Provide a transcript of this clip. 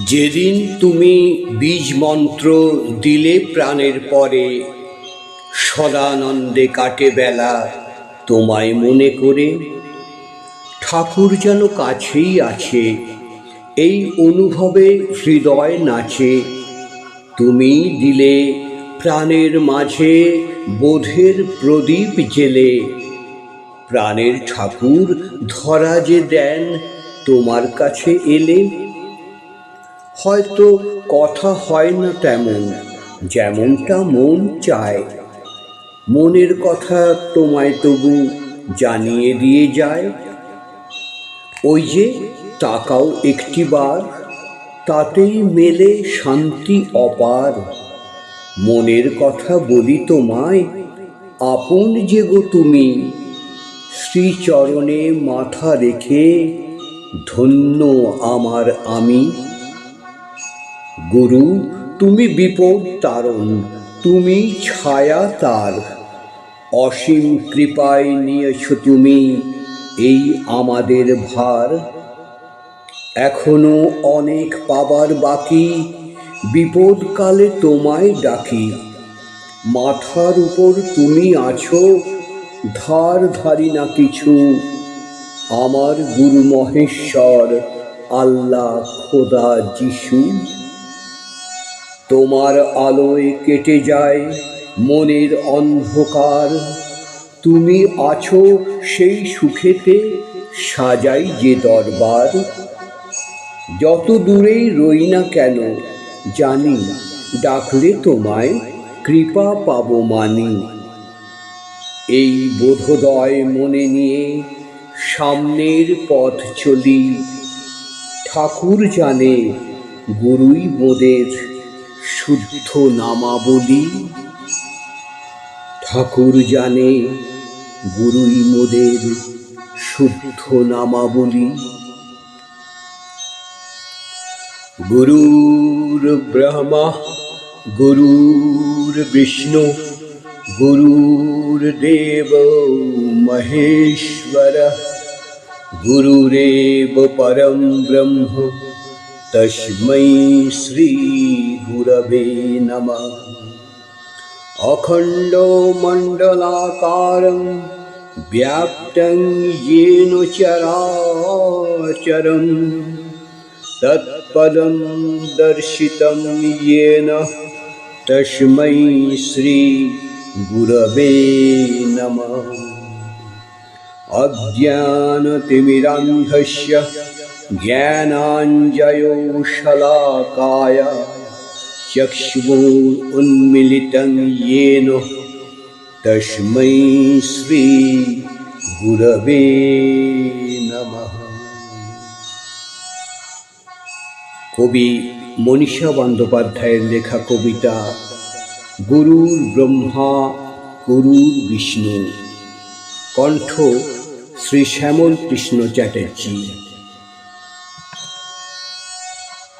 যেদিন তুমি বীজ মন্ত্র দিলে প্রাণের পরে, সদানন্দে কাটে বেলা তোমায় মনে করে। ঠাকুর যেন কাছেই আছে, এই অনুভবে হৃদয় নাচে। তুমি দিলে প্রাণের মাঝে বোধের প্রদীপ জেলে। প্রাণের ঠাকুর ধরা যে দেন তোমার কাছে এলে। হয়তো কথা হয় না তেমন, যেমনটা মন চায়। মনের কথা তোমায় তবু জানিয়ে দিয়ে যায়। ওই যে তাকাও একটিবার, তাতেই মেলে শান্তি অপার। মনের কথা বলি তোমায়, আপন যে গো তুমি। শ্রীচরণে মাথা রেখে ধন্য আমার আমি। গুরু তুমি বিপদ তারণ, তুমি ছায়া তার। অসীম কৃপায় নিয়েছ তুমি এই আমাদের ভার। এখনো অনেক পাবার বাকি, বিপদকালে তোমায় ডাকি। মাথার উপর তুমি আছো, ধার ধারি না কিছু। আমার গুরু মহেশ্বর, আল্লাহ খোদা যিশু। তোমার আলোয় কেটে যায় মনের অন্ধকার। তুমি আছো সেই সুখেতে, সাজাই যে দরবার। যত দূরেই রই না কেন, জানি ডাকলে তোমায় কৃপা পাবো মানি। এই বোধোদয় মনে নিয়ে সামনের পথ চলি। ঠাকুর জানে গুরুই মোদের শুদ্ধ নামাবলী। ঠাকুর জানে গুরুই মোদের শুদ্ধ নামাবলী। গুরুর ব্রহ্মা গুরুর বিষ্ণু গুরুর্দেব মহেশ্বর। গুরুরেব পরম ব্রহ্ম তস্मै শ্রী গুরবে নমঃ। অখণ্ড মণ্ডলাকারং ব্যাপ্তং येन চরাচরং তৎপদং দর্শিতং येन তস্मै শ্রী গুরবে নমঃ। অজ্ঞানতিমিরান্ধস্য জ্ঞানাঞ্জনশলাকায় চক্ষুरुन्मीलितं येन তস্मै শ্রী গুরবে নমঃ। কবি মনীষা বন্দ্যোপাধ্যায়ের লেখা কবিতা গুরুর ব্রহ্মা গুরুর বিষ্ণু। কণ্ঠ শ্রী শ্যামল কৃষ্ণ চ্যাটার্জী।